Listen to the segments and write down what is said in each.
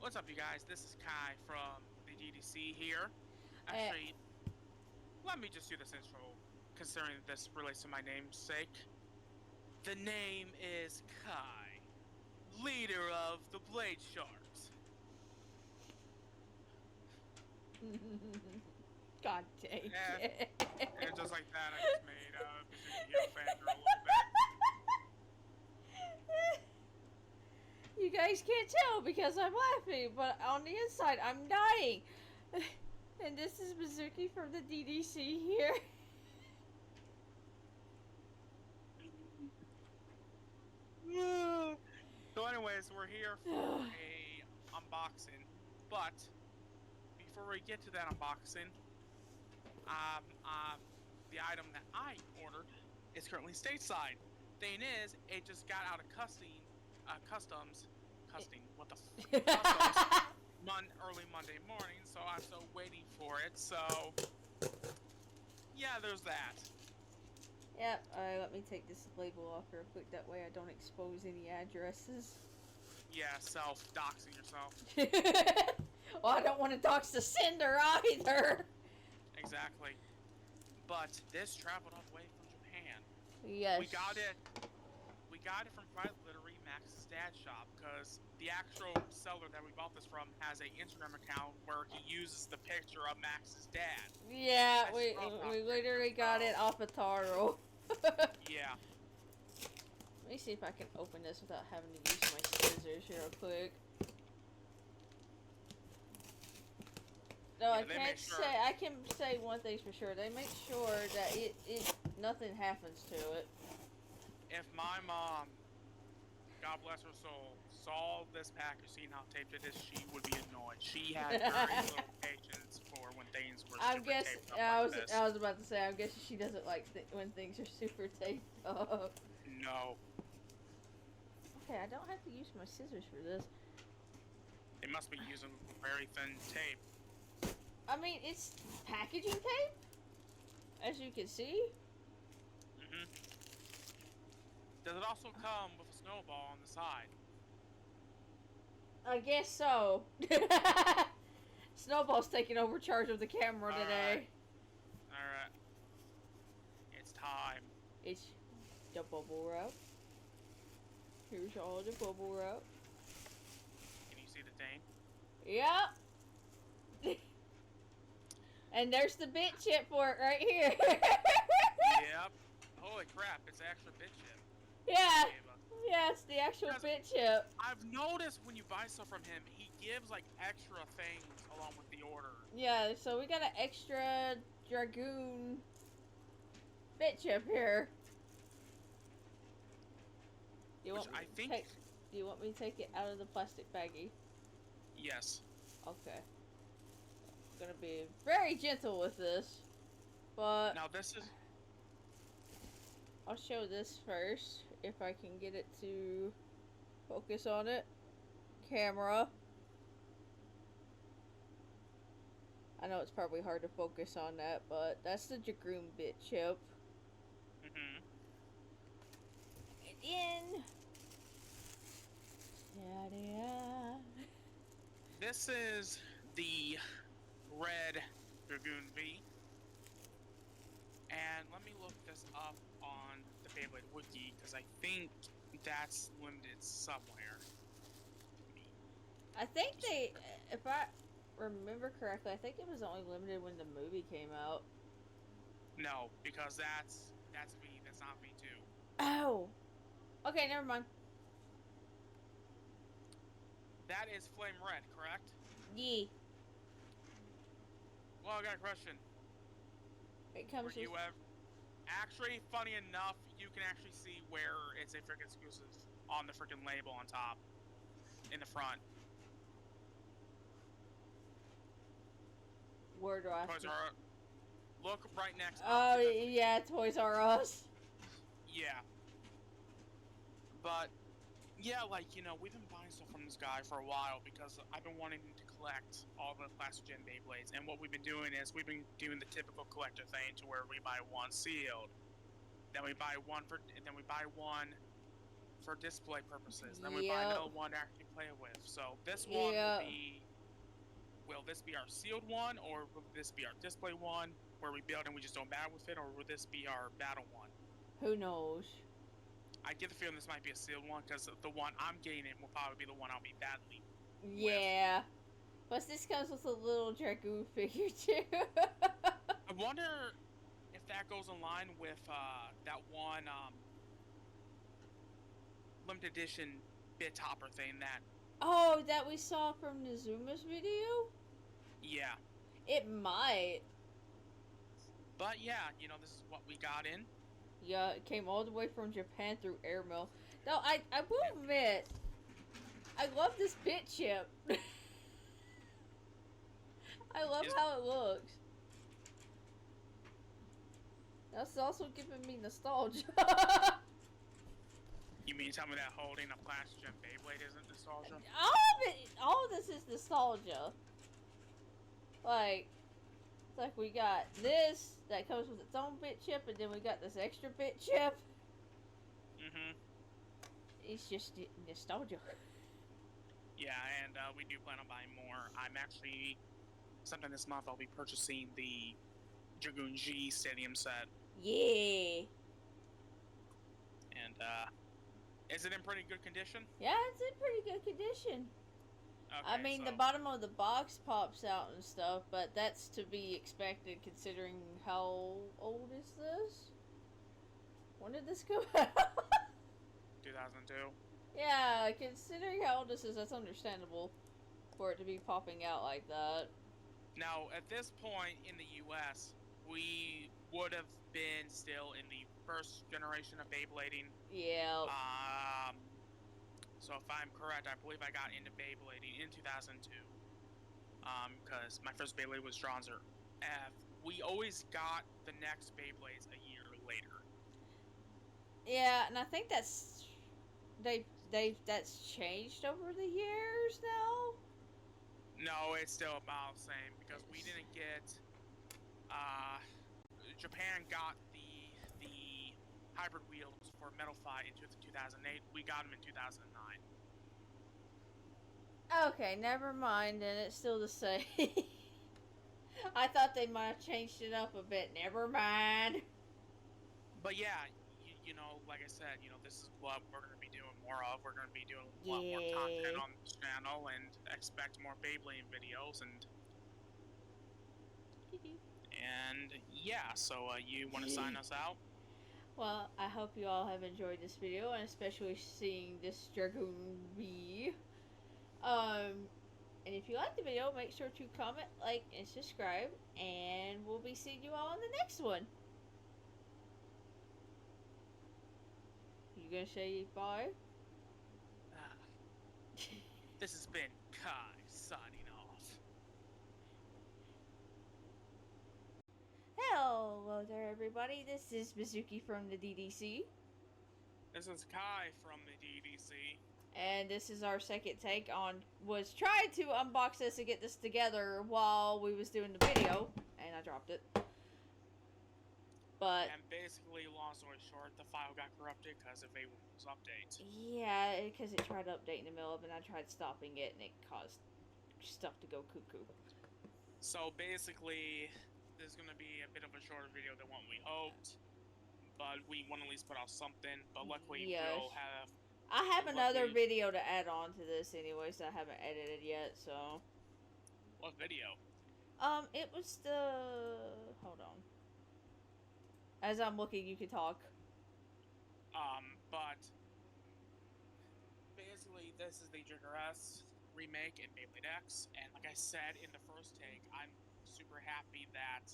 What's up, you guys? This is Kai from the DDC here. Uh, Actually, let me just do this intro, considering this relates to my namesake. The name is Kai, leader of the Blade Sharks. God dang it. And just like that, I just made Bazooki Hero fan girl a little bit. You guys can't tell because I'm laughing, but on the inside, I'm dying. And this is Mizuki from the DDC here. So anyways, we're here for a unboxing, but before we get to that unboxing, the item that I ordered is currently stateside. Thing is, it just got out of customs, early Monday morning, so I'm still waiting for it. So yeah, there's that. Yep, alright, let me take this label off real quick, that way I don't expose any addresses. Yeah, self-doxing yourself. Well, I don't want to dox the sender either! Exactly. But this traveled all the way from Japan. Yes. We got it from quite literally Max's dad's shop, because the actual seller that we bought this from has an Instagram account where he uses the picture of Max's dad. Yeah, we literally got it off of Taro. Yeah. Let me see if I can open this without having to use my scissors real quick. No, Yeah, I can say one thing's for sure. They make sure that nothing happens to it. If my mom, God bless her soul, saw this package, seeing how taped it is, she would be annoyed. She had very little patience for when things were super taped up like this. I was about to say, I'm guessing she doesn't like when things are super taped up. No. Okay, I don't have to use my scissors for this. They must be using very thin tape. I mean, it's packaging tape, as you can see. Mm-hmm. Does it also come with a snowball on the side? I guess so. Snowball's taking over charge of the camera today. Alright. It's time. It's the bubble wrap. Here's all the bubble wrap. Can you see the thing? Yep. And there's the bit chip for it right here. Yep. Holy crap, it's an extra bit chip. Yeah. Yeah, it's the actual bit chip. I've noticed when you buy stuff from him, he gives like extra things along with the order. Yeah, so we got an extra Dragoon bit chip here. Do you want me to take it out of the plastic baggie? Yes. Okay. I'm gonna be very gentle with this, but now this is. I'll show this first if I can get it to focus on it. Camera. I know it's probably hard to focus on that, but that's the Dragoon bit chip. Mm-hmm. And then, This is the red Dragoon V. And let me look this up on the Beyblade Wiki, because I think that's limited somewhere. I think if I remember correctly, I think it was only limited when the movie came out. No, because that's V, that's not V2. Oh! Okay, never mind. That is Flame Red, correct? Yeah. Well, I got a question. It comes with... Actually, funny enough, you can actually see where it's a freaking exclusive on the freaking label on top. In the front. Where do I... Look right next. Oh, yeah, Toys R Us. Yeah. But, yeah, like, you know, we've been buying stuff from this guy for a while because I've been wanting to collect all the Classic Gen Beyblades. And what we've been doing is we've been doing the typical collector thing to where we buy one sealed. Then we buy one for display purposes. Then we buy another one to actually play it with. So this one will this be our sealed one, or will this be our display one, where we build and we just don't battle with it, or will this be our battle one? Who knows? I get the feeling this might be a sealed one, because the one I'm getting will probably be the one I'll be battling with. Plus this comes with a little Dragoon figure too. I wonder if that goes in line with that one limited edition bit topper thing that we saw from Nizuma's video? Yeah. It might. But yeah, this is what we got in. Yeah, it came all the way from Japan through airmail. Now, I will admit, I love this bit chip. I love how it looks. That's also giving me nostalgia. You mean tell me that holding a Clash Gen Beyblade isn't nostalgia? All of this is nostalgia. Like we got this that comes with its own bit chip, and then we got this extra bit chip. It's just nostalgia. Yeah, and we do plan on buying more. I'm actually, sometime this month, I'll be purchasing the Dragoon G Stadium set. Yeah. And, is it in pretty good condition? Yeah, it's in pretty good condition. Okay, I mean, the bottom of the box pops out and stuff, but that's to be expected considering how old is this? When did this come out? 2002. Yeah, considering how old this is, that's understandable for it to be popping out like that. Now, at this point in the US, we would have been still in the first generation of Beyblading. Yeah. So if I'm correct, I believe I got into Beyblading in 2002. Because my first Beyblade was Stronzer F. We always got the next Beyblades a year later. Yeah, and I think that's that's changed over the years now. No, it's still about the same because we didn't get. Japan got the hybrid wheels for Metal Fight in 2008. We got them in 2009. Okay, never mind, and it's still the same. I thought they might have changed it up a bit. Never mind. But yeah, like I said, this is what we're going to be doing more of. We're going to be doing a lot more content on this channel and expect more Beyblade videos and yeah, so you want to sign us out? Well, I hope you all have enjoyed this video, and especially seeing this Dragoon V. And if you like the video, make sure to comment, like, and subscribe, and we'll be seeing you all in the next one. You gonna say bye? This has been Kai signing off. Hello there, everybody. This is Mizuki from the DDC. This is Kai from the DDC. And this is our second take on, was trying to unbox this and get this together while we was doing the video, and I dropped it. But, and basically, long story short, the file got corrupted because of a Windows update. Yeah, because it tried to update in the middle of it, and I tried stopping it, and it caused stuff to go cuckoo. So basically, this is going to be a bit of a shorter video than what we hoped, but we want to at least put out something. But luckily, we'll have. I have another video to add on to this, anyways. That I haven't edited yet, so. What video? It was the. Hold on. As I'm looking, you can talk. But basically, this is the Jigger S remake in Beyblade X, and like I said in the first take, I'm super happy that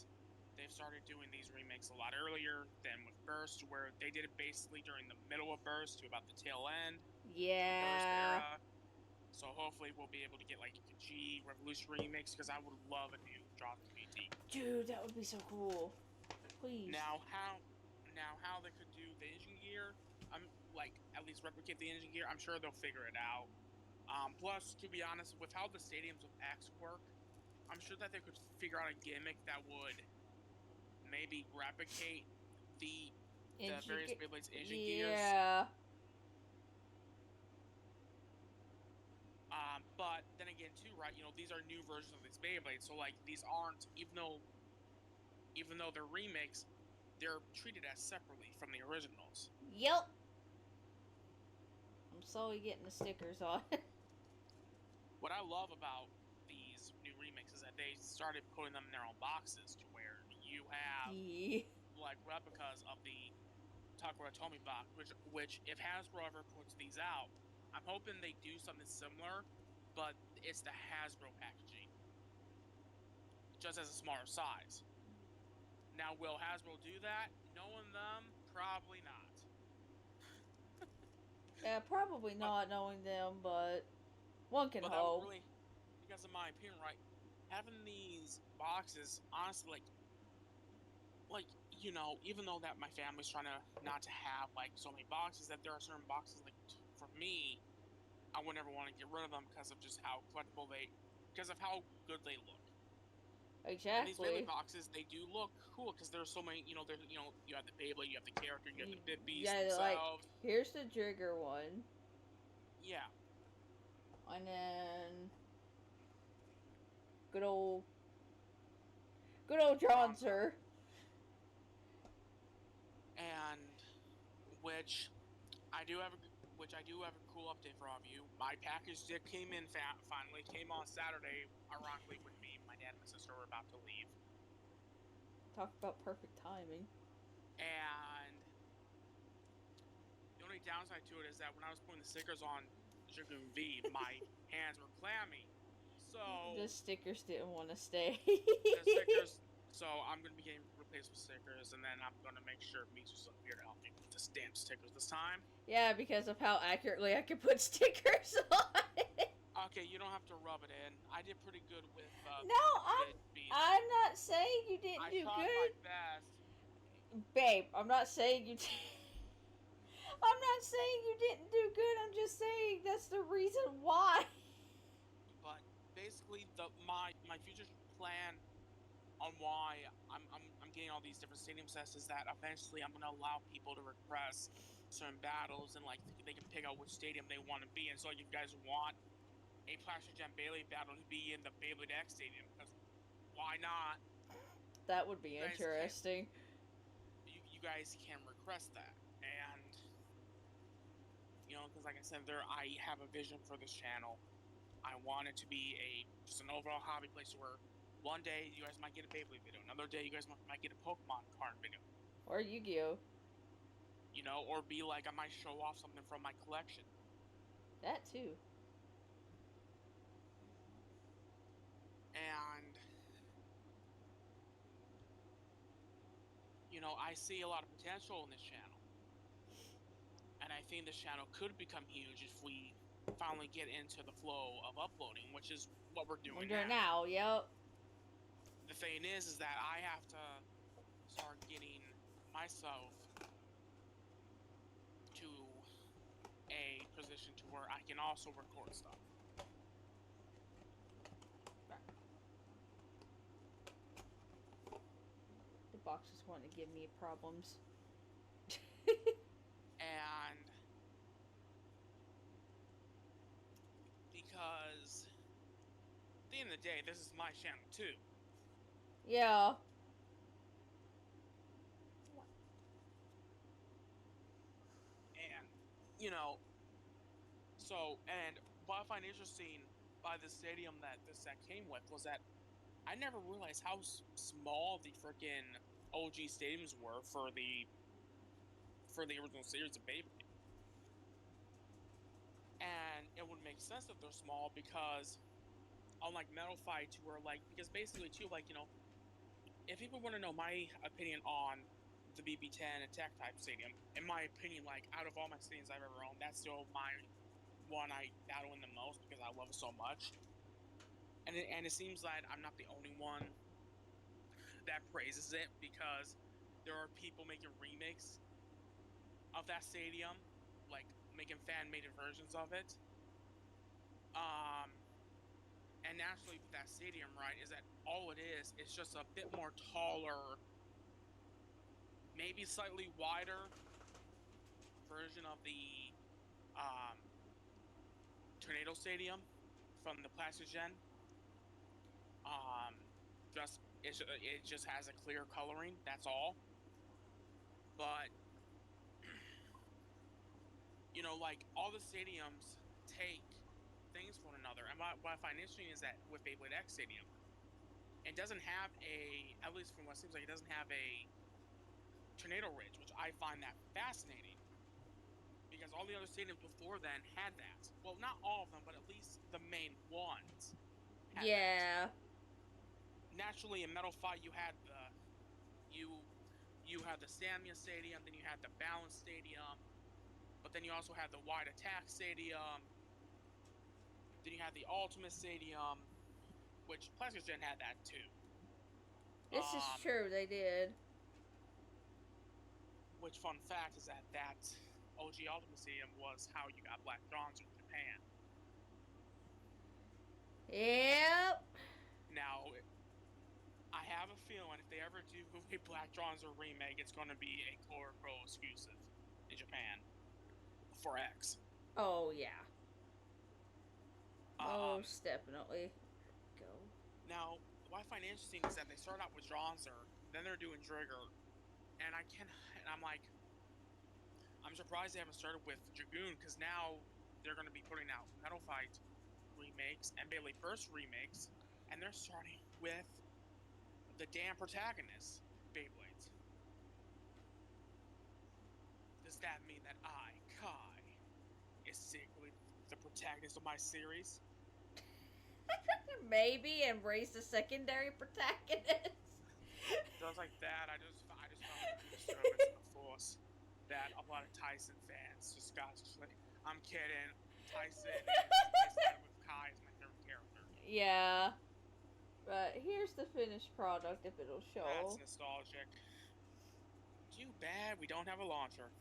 they've started doing these remakes a lot earlier than with Burst, where they did it basically during the middle of Burst to about the tail end. Yeah. Burst era. So hopefully we'll be able to get like a G Revolution remix, because I would love a new Drop BT. Dude, that would be so cool. Please. Now how they could do the engine gear, like at least replicate the engine gear, I'm sure they'll figure it out. Plus, to be honest, with how the stadiums of X work, I'm sure that they could figure out a gimmick that would maybe replicate the various Beyblades engine gears. Yeah. that, you know, these are new versions of these Beyblades. So like these aren't, even though they're remakes, they're treated as separately from the originals. Yep. I'm slowly getting the stickers on. What I love about these new remakes is that they started putting them in their own boxes to where you have like replicas of the Takara Tomy box, which if Hasbro ever puts these out, I'm hoping they do something similar, but it's the Hasbro packaging, just as a smaller size. Now, will Hasbro do that? Knowing them, probably not. Yeah, probably not knowing them, but one can But that would hope. really, because in my opinion, right, having these boxes, honestly, like you know, even though that my family's trying to not to have like so many boxes, that there are certain boxes like for me, I would never want to get rid of them because of just how collectible because of how good they look. And these Beyblade Exactly. boxes, they do look cool because there's so many. You know, there's you have the Beyblade, you have the character, you have the Bippies Yeah, like themselves. here's the Jigger one, Yeah. and then good old John, sir. And which I do have a cool update for all of you. My package did came in finally. Came on Saturday, ironically, when me, my dad, and my sister were about to leave. Talk about perfect timing. And the only downside to it is that when I was putting the stickers on Dragoon V, my hands were clammy. So the stickers didn't want to stay. the stickers. So I'm gonna be getting replaced with stickers, and then I'm gonna make sure Mitsu's up here to help me with the stamp stickers this time. Yeah, because of how accurately I can put stickers on. Okay, you don't have to rub it in. I did pretty good with. No, I'm not saying you didn't do tried good. my best. Babe, I'm not saying you I'm not saying you didn't do good. I'm just saying that's the reason why. But basically, my future plan on why I'm getting all these different stadium sets is that eventually I'm gonna allow people to request certain battles and like they can pick out which stadium they want to be in. So if you guys want a Plastic Gem Beyblade battle to be in the Beyblade X Stadium, because why not? That would be interesting. You guys can request that, and you know, because like I said, I have a vision for this channel. I want it to be just an overall hobby place where one day you guys might get a Beyblade video, another day you guys might get a Pokemon card video, or Yu-Gi-Oh. You know, or be like I might show off something from my collection. That too. And you know, I see a lot of potential in this channel. And I think this channel could become huge if we finally get into the flow of uploading, which is what we're doing now. Yep. The thing is that I have to start getting myself to a position to where I can also record stuff. The box is wanting to give me problems. And because at the end of the day, this is my channel too. Yeah. And, you know, so, and what I find interesting by the stadium that this set came with was that I never realized how small the freaking OG stadiums were for the original series of Beyblade. And it would make sense that they're small because unlike Metal Fight, where like, because basically too, like, you know, if people want to know my opinion on the BB10 Attack Type Stadium, in my opinion, like, out of all my stadiums I've ever owned, that's still my one I battle in the most because I love it so much. And it seems like I'm not the only one that praises it, because there are people making remakes of that stadium, like making fan-made versions of it. And naturally with that stadium, right, is that all it is just a bit more taller, maybe slightly wider version of the Tornado Stadium from the Plastic Gen. Um, it just has a clear coloring. That's all. But you know, like all the stadiums take things from one another. And what I find interesting is that with Beyblade X Stadium, it doesn't have at least from what seems like, it doesn't have a tornado ridge, which I find that fascinating. Because all the other stadiums before then had that. Well, not all of them, but at least the main ones had that. Naturally, in Metal Fight, you had the Stamina Stadium, then you had the Balance Stadium, but then you also had the Wide Attack Stadium. Then you had the Ultimate Stadium, which Plastic Gen had that too. This is true, they did. Which, fun fact, is that OG Ultimate Stadium was how you got Black Dawns in Japan. Yep. Now, I have a feeling if they ever do a Black Dawns or remake, it's going to be a Clover Pro exclusive in Japan for X. Oh, yeah. Most definitely. Go. Now, what I find interesting is that they start out with Dronzer, then they're doing Trigger, and I'm like, I'm surprised they haven't started with Dragoon, because now they're going to be putting out Metal Fight remakes and Beyblade Burst remakes, and they're starting with the damn protagonists, Beyblades. Does that mean that I, Kai, is secretly the protagonist of my series? Maybe embrace the secondary protagonist. Just like that, I just found a disturbance in the force that a lot of Tyson fans just got like, I'm kidding. Tyson with Kai is my favorite character. Yeah. But here's the finished product if it'll show. That's nostalgic. Too bad we don't have a launcher.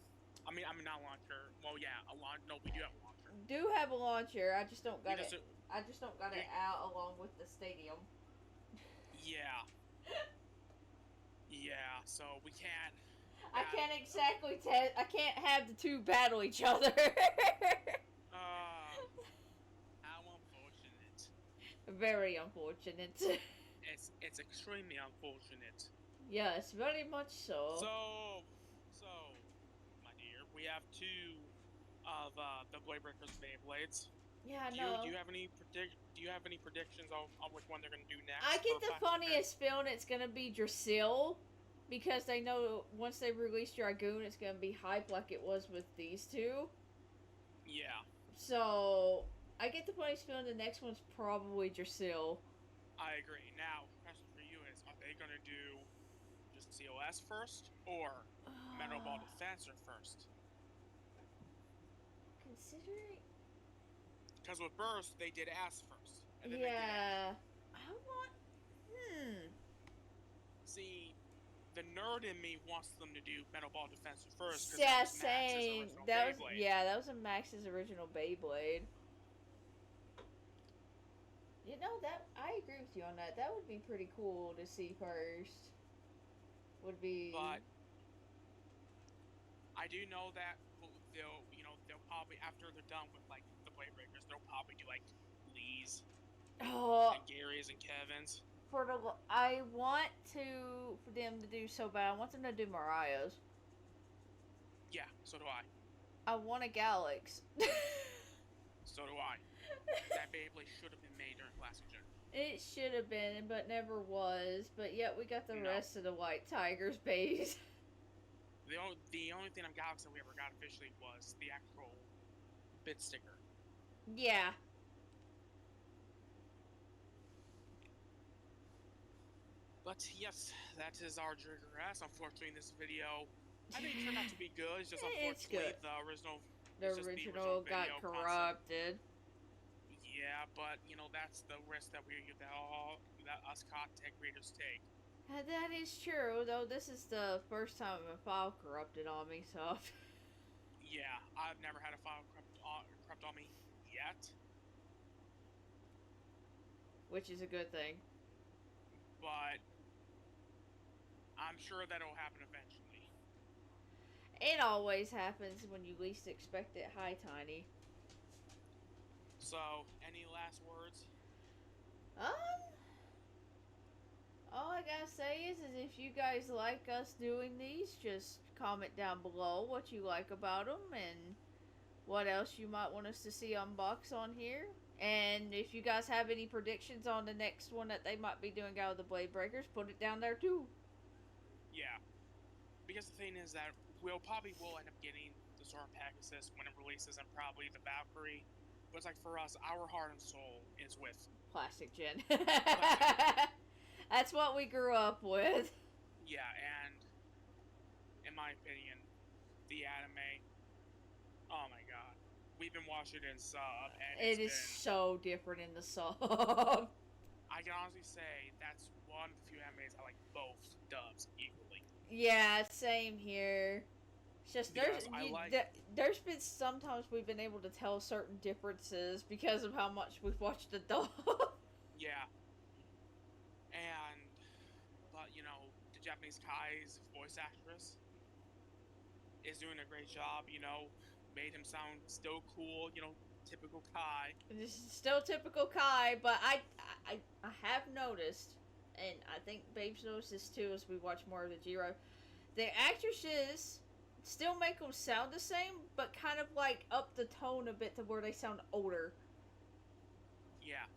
I mean not launcher. Well, yeah, no, we do have a launcher. Do have a launcher. I just don't got it. I just don't got it out along with the stadium. Yeah. Yeah. So we can't. I can't exactly I can't have the two battle each other. How unfortunate. Very unfortunate. It's extremely unfortunate. Yes, very much so. So, my dear, we have two of the Blade Breakers Beyblades. Yeah, I know. Do you have any predictions on which one they're gonna do next? I get the funniest feeling it's gonna be Drasil, because they know once they release Dragoon, it's gonna be hype like it was with these two. Yeah. So I get the funniest feeling the next one's probably Drasil. I agree. Now, the question for you is: are they gonna do just COS first or Metal Ball Defensor first? Considering. Because with Burst, they did S first. And then yeah. I want. See, the nerd in me wants them to do Metal Ball Defensor first. Yeah, same. That was a Max's original Beyblade. You know, that I agree with you on that. That would be pretty cool to see first. Would be. But I do know that they'll probably, after they're done with like the Blade Breakers, they'll probably do like Lee's, and Gary's and Kevin's. I want for them to do so bad. I want them to do Mariah's. Yeah, so do I. I want a Galax. So do I. That Beyblade should have been made during Classic Gen. It should have been, but never was. But yet we got the rest of the White Tigers base. The only thing on Galaxy that we ever got officially was the actual bit sticker. Yeah. But yes, that is our Trigger S. Unfortunately, this video, I think it turned out to be good. It's just unfortunately the original got corrupted. Yeah, but that's the risk that us content creators take. That is true, though. This is the first time a file corrupted on me, so. Yeah, I've never had a file corrupt on me yet. Which is a good thing. But I'm sure that'll happen eventually. It always happens when you least expect it. Hi, Tiny. So, any last words? gotta say is if you guys like us doing these, just comment down below what you like about them and what else you might want us to see unbox on here. And if you guys have any predictions on the next one that they might be doing out of the Blade Breakers, put it down there too. Yeah. Because the thing is that we'll probably end up getting the Zora Pegasus when it releases and probably the Valkyrie. But it's like for us, our heart and soul is with Plastic Gen. That's what we grew up with. Yeah, and in my opinion, the anime, oh my god. We've been watching it in sub, and it is so different in the sub. I can honestly say that's one of the few animes I like both dubs equally. Yeah, same here. It's just there's been sometimes we've been able to tell certain differences because of how much we've watched the dub. Yeah. But you know, the Japanese Kai's voice actress is doing a great job, you know, made him sound still cool, you know, typical Kai. This is still typical Kai, but I have noticed, and I think Babes noticed this too as we watch more of the Jiro, the actresses still make them sound the same, but kind of like up the tone a bit to where they sound older. Yeah.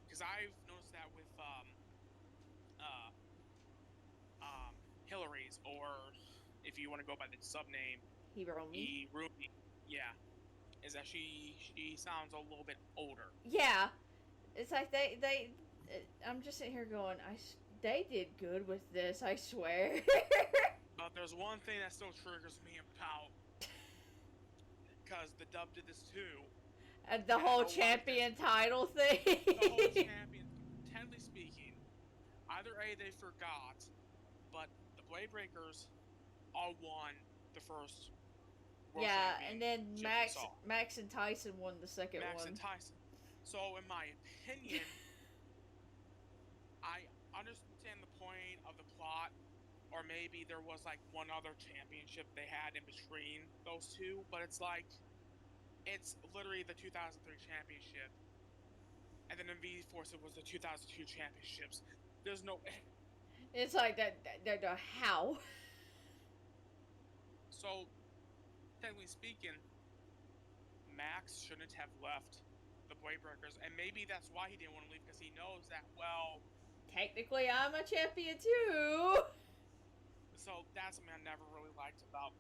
Because I've noticed that with Hillary's, or if you want to go by the sub name, Hirumi. Yeah, is that she sounds a little bit older. Yeah, it's like they I'm just sitting here going, they did good with this, I swear. But there's one thing that still triggers me about, because the dub did this too. And the whole champion title thing. The whole champion, technically speaking, either A, they forgot, but the Blade Breakers all won the first World and then Max and Tyson won the second one. Max and Tyson. So in my opinion, I understand the point of the plot, or maybe there was like one other championship they had in between those two, but it's like, it's literally the 2003 championship, and then in V-Force it was the 2002 championships. There's no... It's like that how? So, technically speaking, Max shouldn't have left the Blade Breakers, and maybe that's why he didn't want to leave, because he knows that, well... Technically, I'm a champion too! So, that's something I never really liked about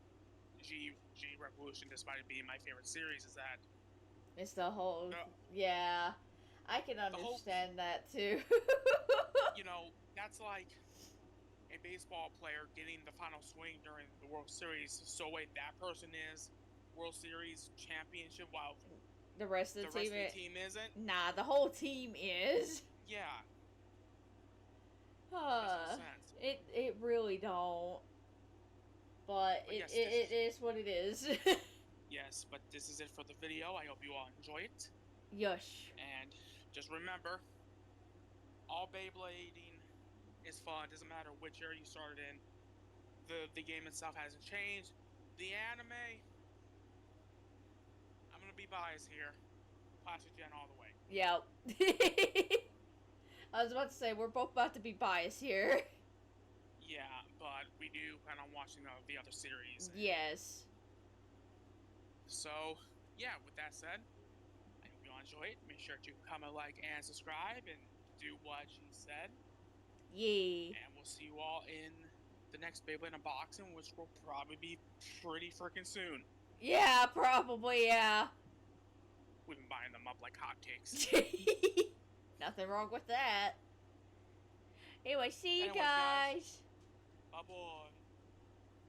G Revolution, despite it being my favorite series, is that... It's the whole... Yeah, I can understand that too. You know, that's like a baseball player getting the final swing during the World Series. So wait, that person is World Series championship while the rest of the team isn't? Nah, the whole team is. Yeah. Makes no sense. It really don't. But yes, it is what it is. Yes, but this is it for the video. I hope you all enjoy it. Yush. And just remember, all Beyblading is fun. Doesn't matter which era you started in. The game itself hasn't changed. The anime, I'm gonna be biased here. Plastic Gen all the way. Yep. I was about to say, we're both about to be biased here. Yeah, but we do plan on watching the other series. Yes. So, yeah, with that said, I hope you all enjoy it. Make sure to comment, like, and subscribe, and do what she said. Yay. And we'll see you all in the next Beyblade unboxing, which will probably be pretty freaking soon. Yeah, probably, yeah. We've been buying them up like hotcakes. Nothing wrong with that. Anyway, see you guys. Bye-bye.